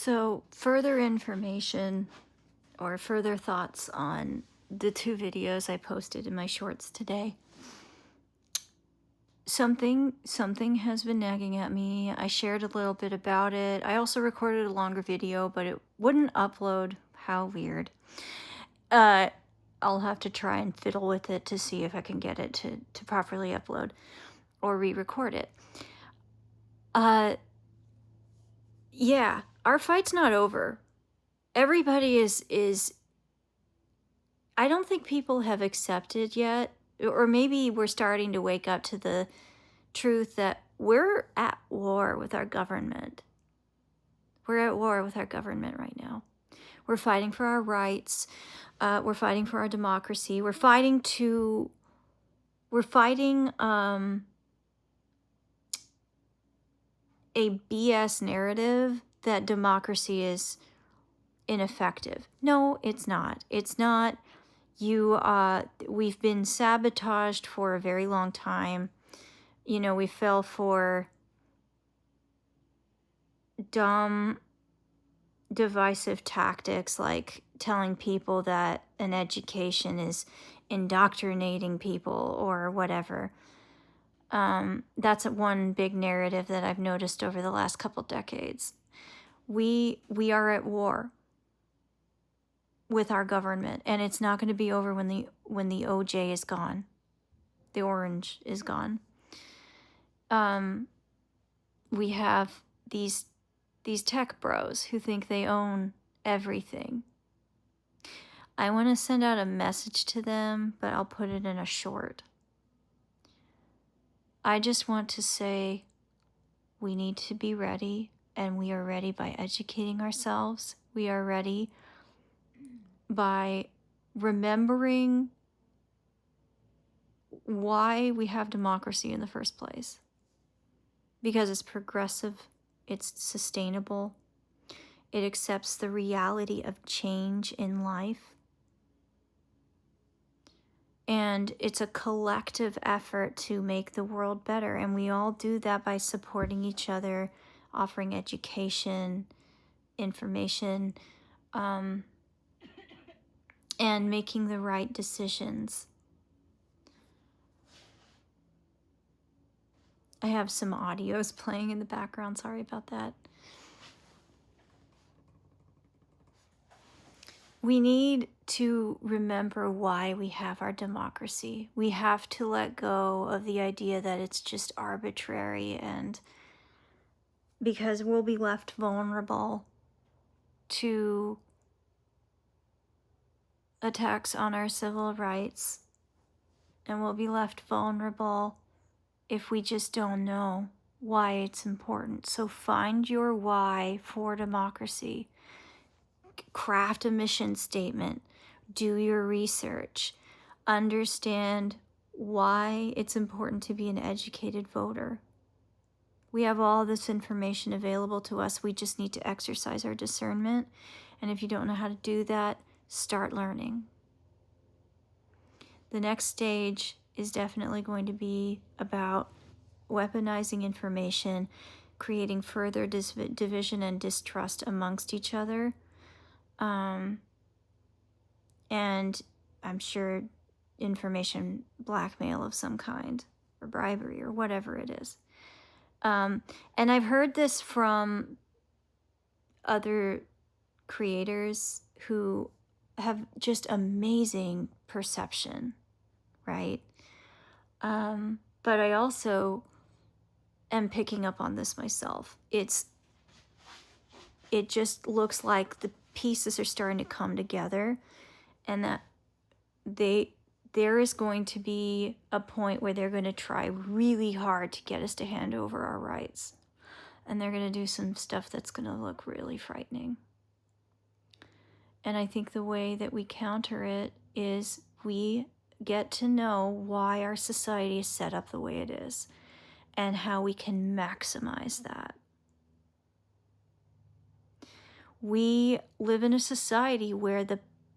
So, further information or further thoughts on the two videos I posted in my shorts today. Something has been nagging at me. I shared a little bit about it. I also recorded a longer video, but it wouldn't upload. How weird. I'll have to try and fiddle with it to see if I can get it to properly upload or re-record it. Yeah, our fight's not over. Everybody is I don't think people have accepted yet, or maybe we're starting to wake up to the truth that we're at war with our government. We're at war with our government right now. We're fighting for our rights. We're fighting for our democracy. We're fighting a BS narrative that democracy is ineffective. No, it's not. It's not. We've been sabotaged for a very long time. You know, we fell for dumb, divisive tactics like telling people that an education is indoctrinating people or whatever. That's one big narrative that I've noticed over the last couple decades. We are at war with our government, and it's not going to be over when the OJ is gone. The orange is gone. We have these tech bros who think they own everything. I want to send out a message to them, but I'll put it in a short. I just want to say we need to be ready, and we are ready by educating ourselves. We are ready by remembering why we have democracy in the first place. Because it's progressive, it's sustainable, it accepts the reality of change in life, and it's a collective effort to make the world better. And we all do that by supporting each other, offering education, information, and making the right decisions. I have some audios playing in the background. Sorry about that. We need to remember why we have our democracy. We have to let go of the idea that it's just arbitrary, and because we'll be left vulnerable to attacks on our civil rights, and we'll be left vulnerable if we just don't know why it's important. So find your why for democracy. Craft a mission statement. Do your research. Understand why it's important to be an educated voter. We have all this information available to us. We just need to exercise our discernment. And if you don't know how to do that, start learning. The next stage is definitely going to be about weaponizing information, creating further division and distrust amongst each other. And I'm sure information blackmail of some kind, or bribery, or whatever it is. And I've heard this from other creators who have just amazing perception, right? But I also am picking up on this myself. It just looks like the pieces are starting to come together, and that there is going to be a point where they're going to try really hard to get us to hand over our rights. And they're going to do some stuff that's going to look really frightening. And I think the way that we counter it is we get to know why our society is set up the way it is, and how we can maximize that. We live in a society where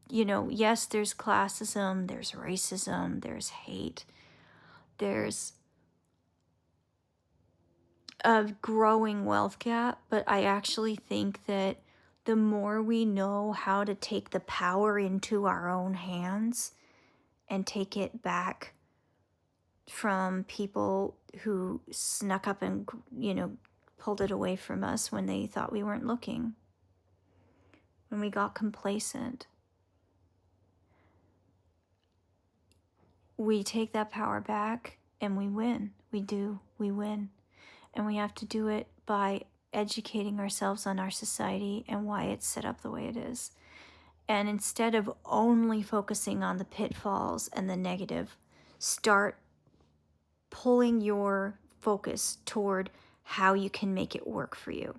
yes, there's classism, there's racism, there's hate, there's a growing wealth gap, but I actually think that the more we know how to take the power into our own hands and take it back from people who snuck up and, pulled it away from us when they thought we weren't looking, when we got complacent. We take that power back and we win. We win. And we have to do it by educating ourselves on our society and why it's set up the way it is. And instead of only focusing on the pitfalls and the negative, start pulling your focus toward how you can make it work for you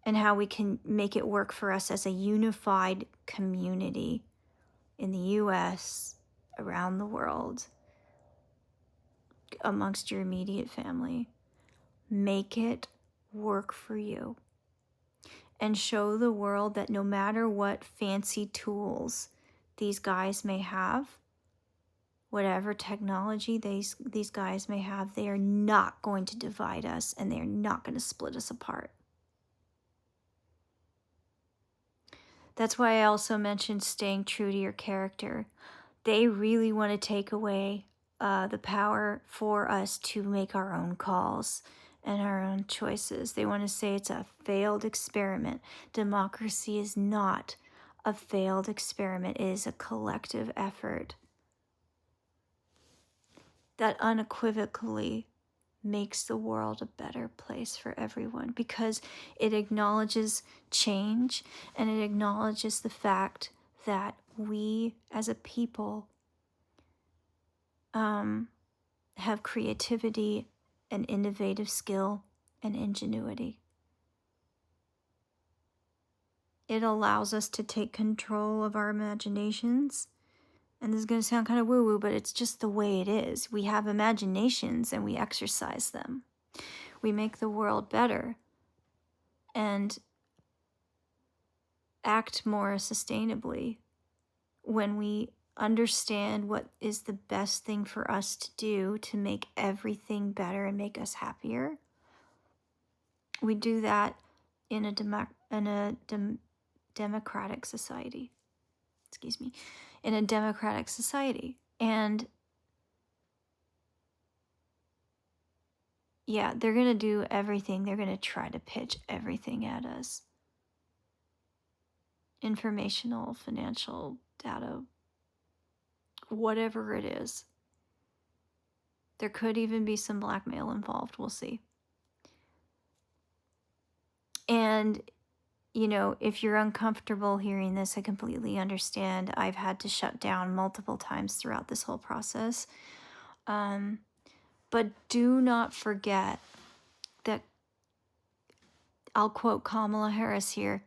and how we can make it work for us as a unified community in the US, around the world, amongst your immediate family. Make it work for you and show the world that no matter what fancy tools these guys may have, whatever technology these guys may have, they are not going to divide us and they are not going to split us apart. That's why I also mentioned staying true to your character. They really want to take away the power for us to make our own calls and our own choices. They want to say it's a failed experiment. Democracy is not a failed experiment. It is a collective effort that unequivocally makes the world a better place for everyone, because it acknowledges change and it acknowledges the fact that we as a people have creativity and innovative skill and ingenuity. It allows us to take control of our imaginations. And this is going to sound kind of woo-woo, but it's just the way it is. We have imaginations and we exercise them. We make the world better and act more sustainably when we understand what is the best thing for us to do to make everything better and make us happier. We do that in a democratic society. In a democratic society. And yeah, they're going to do everything. They're going to try to pitch everything at us. Informational, financial, data, whatever it is. There could even be some blackmail involved. We'll see. And, if you're uncomfortable hearing this, I completely understand. I've had to shut down multiple times throughout this whole process. But do not forget that, I'll quote Kamala Harris here,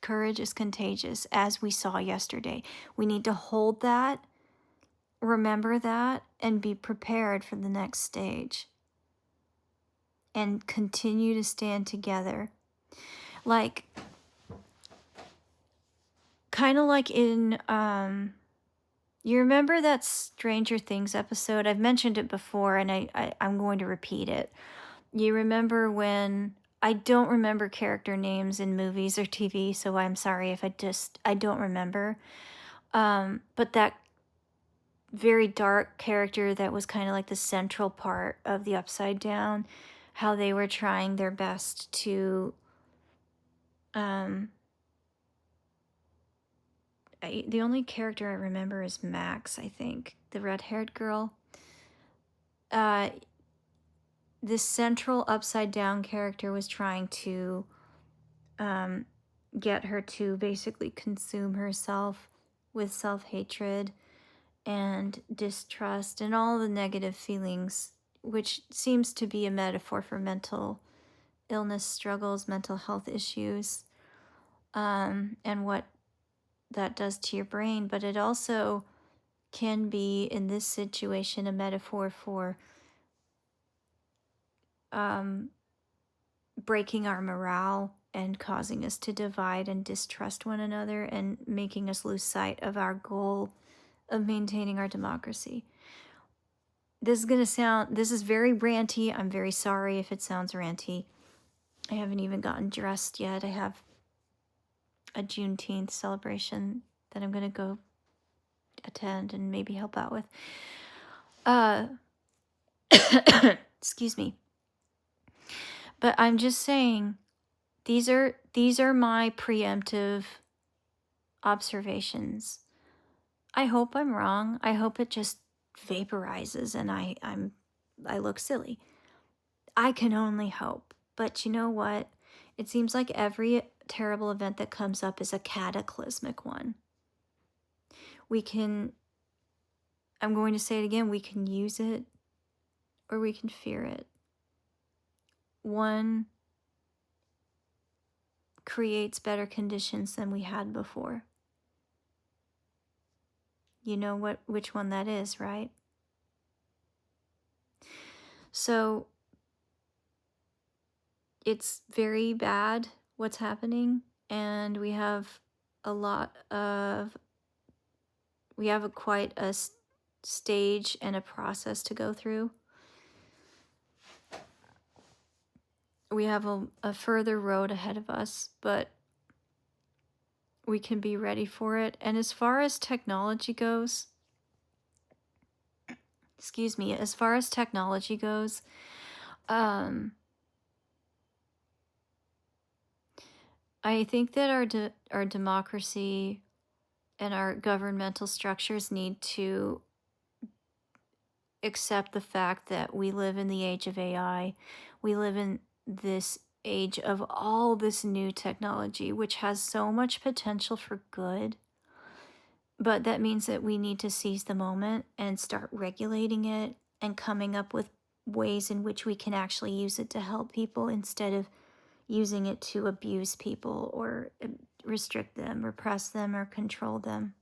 courage is contagious, as we saw yesterday. We need to hold that, remember that, and be prepared for the next stage. And continue to stand together. Kind of like in, you remember that Stranger Things episode? I've mentioned it before, and I'm going to repeat it. You remember when, I don't remember character names in movies or TV, so I'm sorry if I don't remember. But that very dark character that was kind of like the central part of the Upside Down, how they were trying their best to, the only character I remember is Max, I think, the red-haired girl. This central Upside Down character was trying to get her to basically consume herself with self-hatred and distrust and all the negative feelings, which seems to be a metaphor for mental illness struggles, mental health issues, and what that does to your brain. But it also can be, in this situation, a metaphor for breaking our morale and causing us to divide and distrust one another and making us lose sight of our goal of maintaining our democracy. This is very ranty. I'm very sorry if it sounds ranty. I haven't even gotten dressed yet. I have a Juneteenth celebration that I'm going to go attend and maybe help out with. Excuse me. But I'm just saying, these are my preemptive observations. I hope I'm wrong. I hope it just vaporizes and I look silly. I can only hope. But you know what? It seems like every terrible event that comes up is a cataclysmic one. I'm going to say it again, we can use it or we can fear it. One creates better conditions than we had before. You know which one that is, right? So it's very bad what's happening, and we have quite a stage and a process to go through. We have a further road ahead of us, but we can be ready for it. And as far as technology goes, I think that our democracy and our governmental structures need to accept the fact that we live in the age of AI. We live in this age of all this new technology, which has so much potential for good. But that means that we need to seize the moment and start regulating it and coming up with ways in which we can actually use it to help people instead of using it to abuse people or restrict them, repress them, or control them.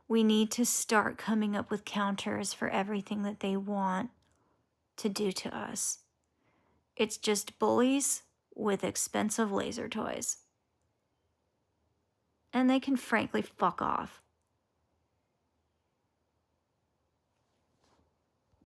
We need to start coming up with counters for everything that they want to do to us. It's just bullies with expensive laser toys. And they can frankly fuck off.